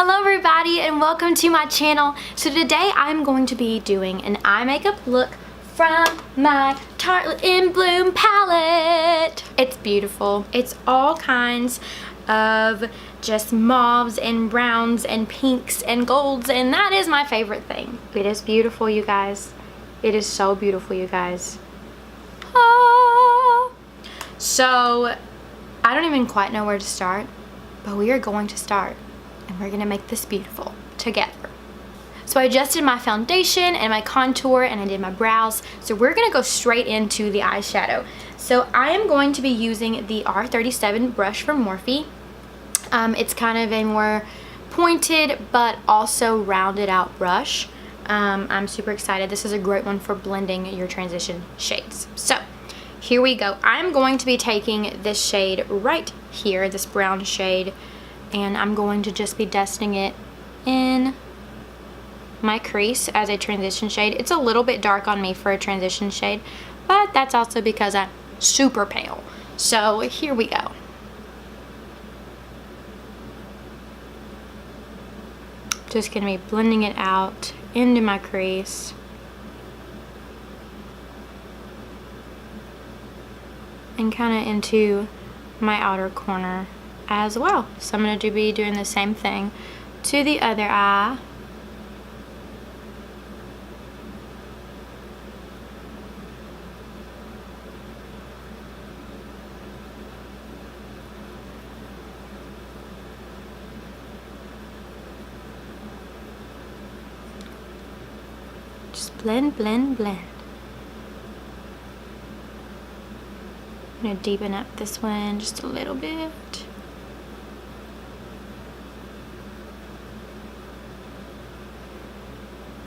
Hello everybody and welcome to my channel. So today I'm going to be doing an eye makeup look from my Tartlette in Bloom palette. It's beautiful. It's all kinds of just mauves and browns and pinks and golds, and that is my favorite thing. It is beautiful, you guys. It is so beautiful, you guys. Ah. So I don't even quite know where to start, but we are going to start. And we're gonna make this beautiful together. So I adjusted my foundation and my contour and I did my brows. So we're gonna go straight into the eyeshadow. So I am going to be using the R37 brush from Morphe. It's kind of a more pointed but also rounded out brush. I'm super excited. This is a great one for blending your transition shades. So here we go. I'm going to be taking this shade right here, this brown shade, and I'm going to just be dusting it in my crease as a transition shade. It's a little bit dark on me for a transition shade, but that's also because I'm super pale. So here we go. Just gonna be blending it out into my crease. And kind of into my outer corner as well. So I'm going to be doing the same thing to the other eye. Just blend, blend, blend. I'm going to deepen up this one just a little bit.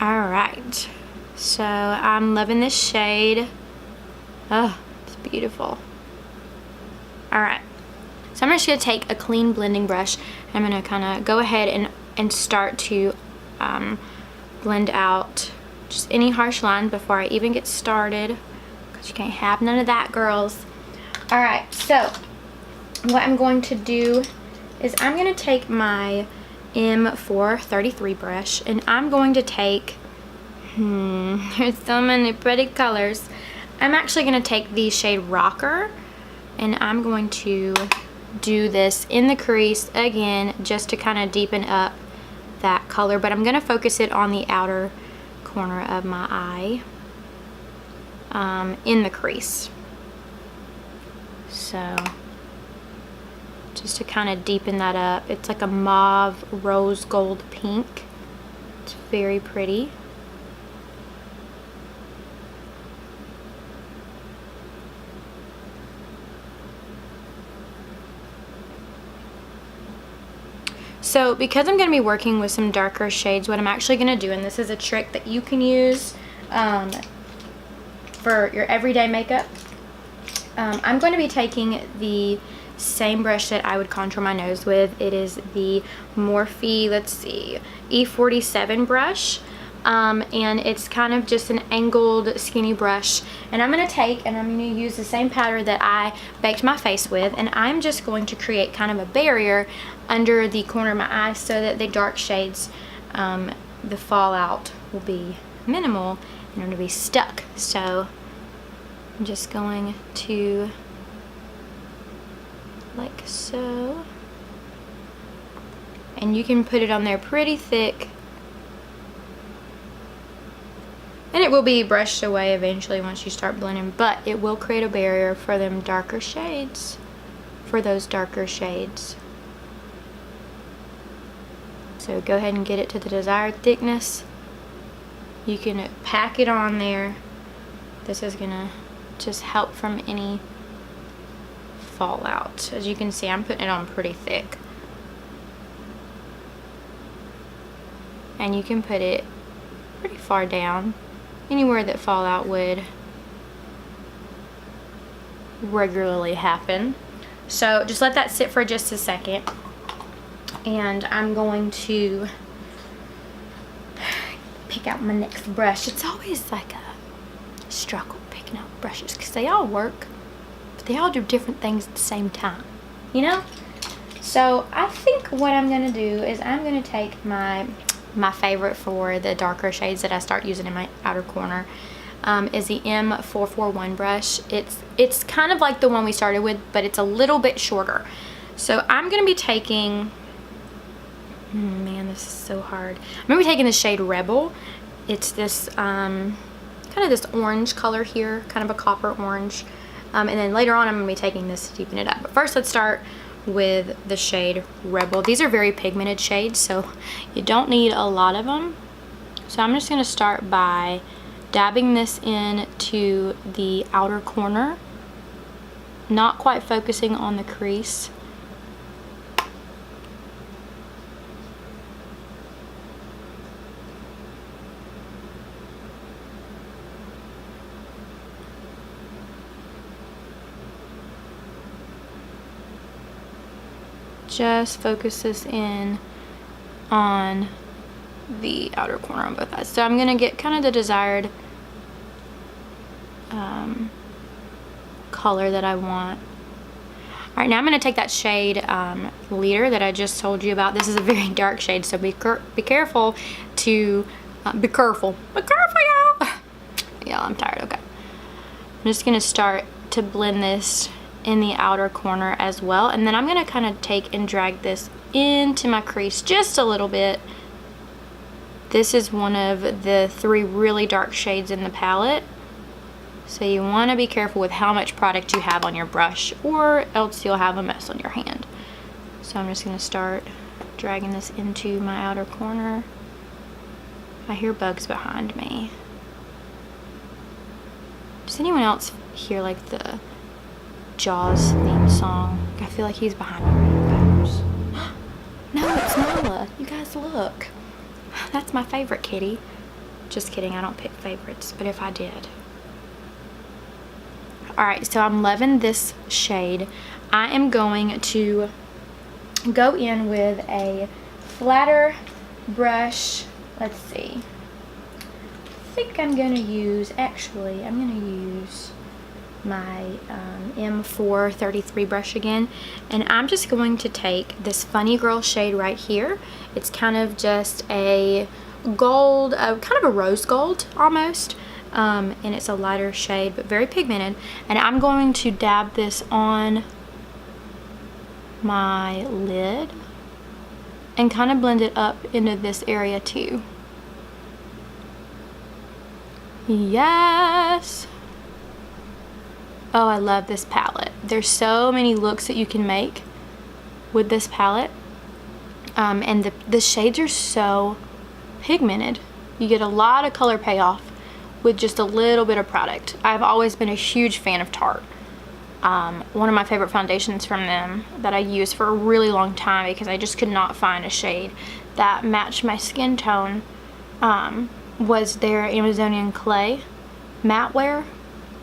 Alright, so I'm loving this shade. Oh, it's beautiful. Alright, so I'm just going to take a clean blending brush. I'm going to kind of go ahead and start to blend out just any harsh line before I even get started, because you can't have none of that, girls. Alright, so what I'm going to do is I'm going to take my M433 brush and I'm going to take, there's so many pretty colors. I'm actually going to take the shade Rocker and I'm going to do this in the crease again just to kind of deepen up that color, but I'm going to focus it on the outer corner of my eye in the crease. So just to kind of deepen that up. It's like a mauve rose gold pink. It's very pretty. So because I'm going to be working with some darker shades, what I'm actually going to do, and this is a trick that you can use for your everyday makeup, I'm going to be taking the same brush that I would contour my nose with. It is the Morphe, let's see, E47 brush, and it's kind of just an angled skinny brush, and I'm going to take and I'm going to use the same powder that I baked my face with, and I'm just going to create kind of a barrier under the corner of my eye so that the dark shades, the fallout will be minimal and it'll be stuck. So I'm just going to, like so, and you can put it on there pretty thick and it will be brushed away eventually once you start blending, but it will create a barrier for them darker shades, for those darker shades. So go ahead and get it to the desired thickness. You can pack it on there. This is gonna just help from any fallout. As you can see, I'm putting it on pretty thick. And you can put it pretty far down, anywhere that fallout would regularly happen. So just let that sit for just a second. And I'm going to pick out my next brush. It's always like a struggle picking out brushes because they all work, but they all do different things at the same time, you know? So I think what I'm gonna do is I'm gonna take my favorite for the darker shades that I start using in my outer corner, is the M441 brush. It's kind of like the one we started with, but it's a little bit shorter. So I'm gonna be taking, man, this is so hard. I'm gonna be taking the shade Rebel. It's this kind of this orange color here, kind of a copper orange. And then later on I'm gonna be taking this to deepen it up. But first let's start with the shade Rebel. These are very pigmented shades, so you don't need a lot of them. So I'm just gonna start by dabbing this in to the outer corner, not quite focusing on the crease. Just focus this in on the outer corner on both sides. So I'm gonna get kind of the desired color that I want. All right, now I'm gonna take that shade Leader that I just told you about. This is a very dark shade, so be careful to be careful, y'all. Y'all, I'm tired. Okay, I'm just gonna start to blend this in the outer corner as well, and then I'm gonna kind of take and drag this into my crease just a little bit. This is one of the 3 really dark shades in the palette, so you want to be careful with how much product you have on your brush, or else you'll have a mess on your hand. So I'm just gonna start dragging this into my outer corner. I hear bugs behind me. Does anyone else hear like the Jaws theme song? I feel like he's behind me. No, it's Nala. You guys look. That's my favorite kitty. Just kidding, I don't pick favorites, but if I did. Alright, so I'm loving this shade. I am going to go in with a flatter brush. Let's see. I think I'm going to use, actually, I'm going to use my M433 brush again, and I'm just going to take this Funny Girl shade right here. It's kind of just a gold, kind of a rose gold almost, and it's a lighter shade but very pigmented, and I'm going to dab this on my lid and kind of blend it up into this area too. Yes! Oh, I love this palette. There's so many looks that you can make with this palette. And the shades are so pigmented. You get a lot of color payoff with just a little bit of product. I've always been a huge fan of Tarte. One of my favorite foundations from them that I used for a really long time because I just could not find a shade that matched my skin tone was their Amazonian Clay matte wear.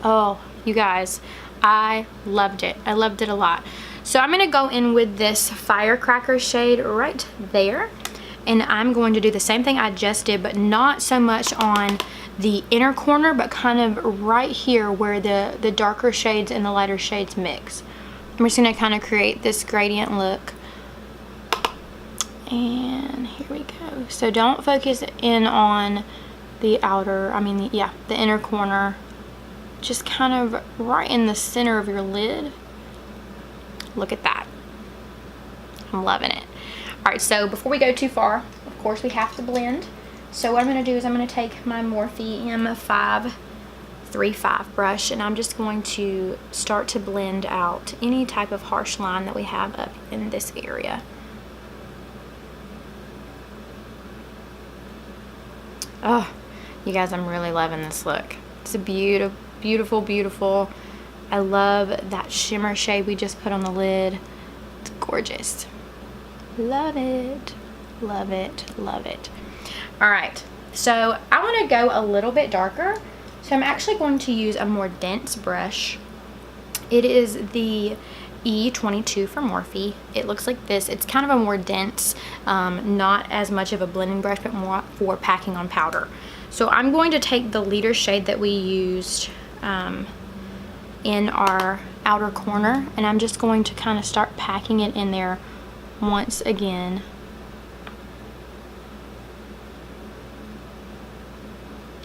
Oh, you guys, I loved it. I loved it a lot. So I'm going to go in with this Firecracker shade right there, and I'm going to do the same thing I just did, but not so much on the inner corner, but kind of right here where the darker shades and the lighter shades mix. I'm just going to kind of create this gradient look. And here we go. So don't focus in on the outer, the inner corner. Just kind of right in the center of your lid. Look at that. I'm loving it. Alright, so before we go too far, of course we have to blend. So what I'm going to do is I'm going to take my Morphe M535 brush, and I'm just going to start to blend out any type of harsh line that we have up in this area. Oh, you guys, I'm really loving this look. It's a beautiful, beautiful. I love that shimmer shade we just put on the lid. It's gorgeous. Love it. Love it. Love it. All right, so I want to go a little bit darker. So I'm actually going to use a more dense brush. It is the E22 from Morphe. It looks like this. It's kind of a more dense, not as much of a blending brush, but more for packing on powder. So I'm going to take the Leader shade that we used in our outer corner, and I'm just going to kind of start packing it in there once again.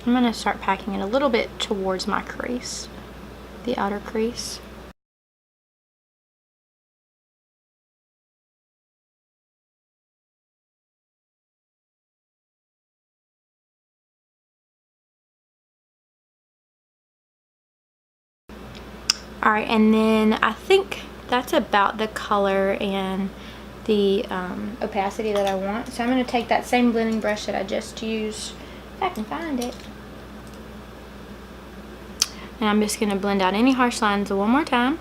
I'm going to start packing it a little bit towards my crease, the outer crease. Alright, and then I think that's about the color and the opacity that I want. So I'm going to take that same blending brush that I just used, if I can find it. And I'm just going to blend out any harsh lines one more time,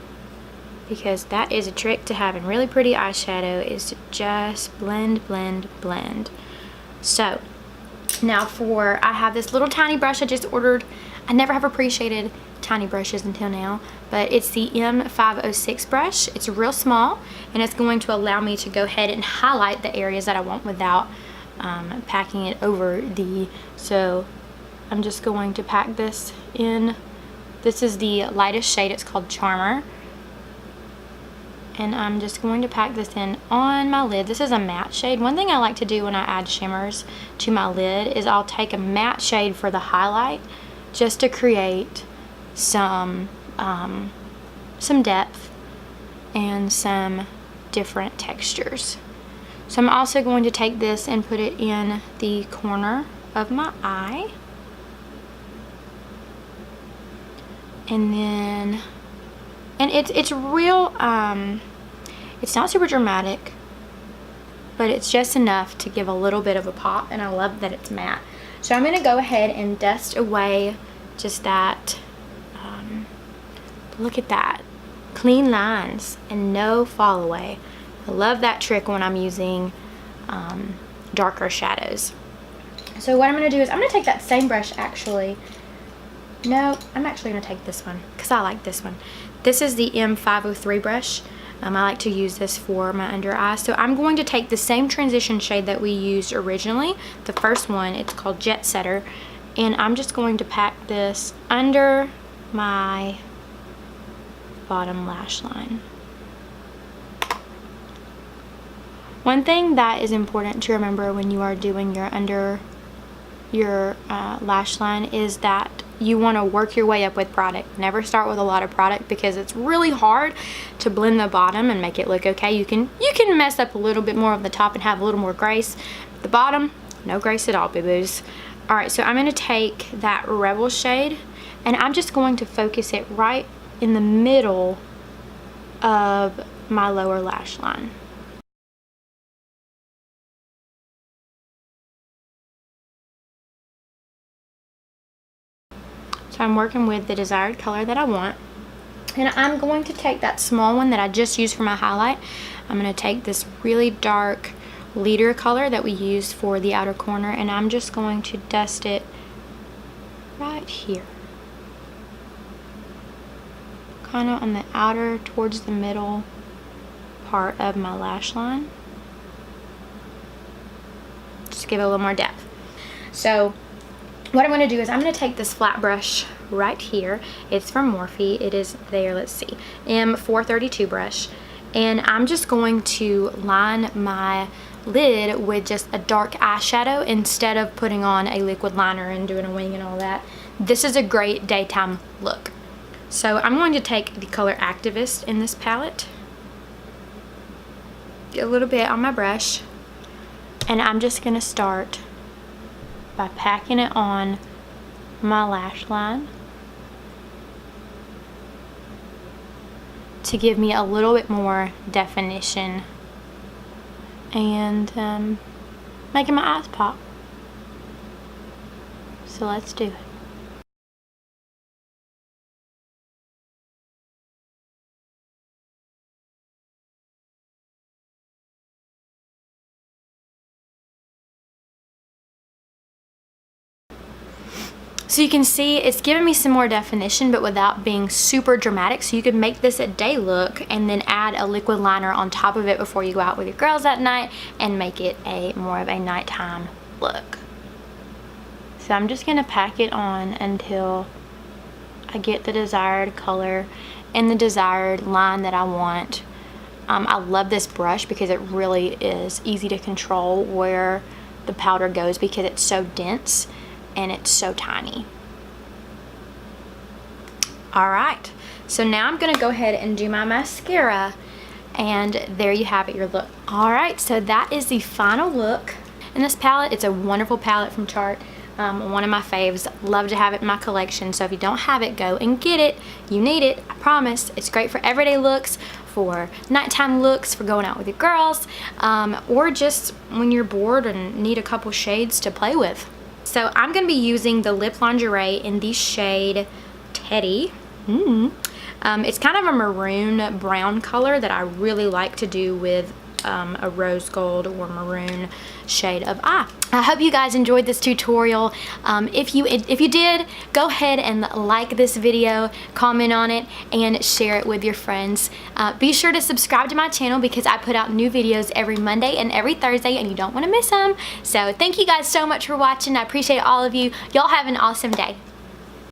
because that is a trick to having really pretty eyeshadow, is to just blend, blend, blend. So now I have this little tiny brush I just ordered. I never have appreciated tiny brushes until now, but it's the M506 brush. It's real small, and it's going to allow me to go ahead and highlight the areas that I want without packing it over so I'm just going to pack this in. This is the lightest shade. It's called Charmer, and I'm just going to pack this in on my lid. This is a matte shade. One thing I like to do when I add shimmers to my lid is I'll take a matte shade for the highlight, just to create some depth and some different textures. So I'm also going to take this and put it in the corner of my eye. And then, and it's real, it's not super dramatic, but it's just enough to give a little bit of a pop, and I love that it's matte. So I'm going to go ahead and dust away just that, look at that, clean lines and no fall away. I love that trick when I'm using darker shadows. So what I'm going to do is I'm going to take that same brush, actually. No, I'm actually going to take this one because I like this one. This is the M503 brush. I like to use this for my under eye. So I'm going to take the same transition shade that we used originally, the first one. It's called Jet Setter, and I'm just going to pack this under my bottom lash line. One thing that is important to remember when you are doing your under your lash line is that you want to work your way up with product. Never start with a lot of product, because it's really hard to blend the bottom and make it look okay. You can mess up a little bit more of the top and have a little more grace. The bottom, no grace at all, boo-boos. Alright, so I'm going to take that Rebel shade, and I'm just going to focus it right in the middle of my lower lash line. So I'm working with the desired color that I want, and I'm going to take that small one that I just used for my highlight. I'm going to take this really dark leader color that we used for the outer corner, and I'm just going to dust it right here, kind of on the outer towards the middle part of my lash line. Just give it a little more depth. So what I'm going to do is I'm going to take this flat brush right here. It's from Morphe. It is their, let's see, M432 brush, and I'm just going to line my lid with just a dark eyeshadow instead of putting on a liquid liner and doing a wing and all that. This is a great daytime look. So I'm going to take the color Activist in this palette, get a little bit on my brush, and I'm just going to start by packing it on my lash line to give me a little bit more definition and making my eyes pop. So let's do it. So you can see it's giving me some more definition, but without being super dramatic. So you could make this a day look and then add a liquid liner on top of it before you go out with your girls at night and make it a more of a nighttime look. So I'm just going to pack it on until I get the desired color and the desired line that I want I love this brush because it really is easy to control where the powder goes because it's so dense and it's so tiny. All right, so now I'm gonna go ahead and do my mascara, and there you have it, your look. All right, so that is the final look. In this palette, it's a wonderful palette from Tarte. One of my faves. Love to have it in my collection, so if you don't have it, go and get it. You need it, I promise. It's great for everyday looks, for nighttime looks, for going out with your girls, or just when you're bored and need a couple shades to play with. So I'm gonna be using the Lip Lingerie in the shade Teddy. It's kind of a maroon brown color that I really like to do with a rose gold or maroon shade of eye. I hope you guys enjoyed this tutorial. If you did, go ahead and like this video, comment on it, and share it with your friends. Be sure to subscribe to my channel because I put out new videos every Monday and every Thursday, and you don't want to miss them. So thank you guys so much for watching. I appreciate all of you. Y'all have an awesome day.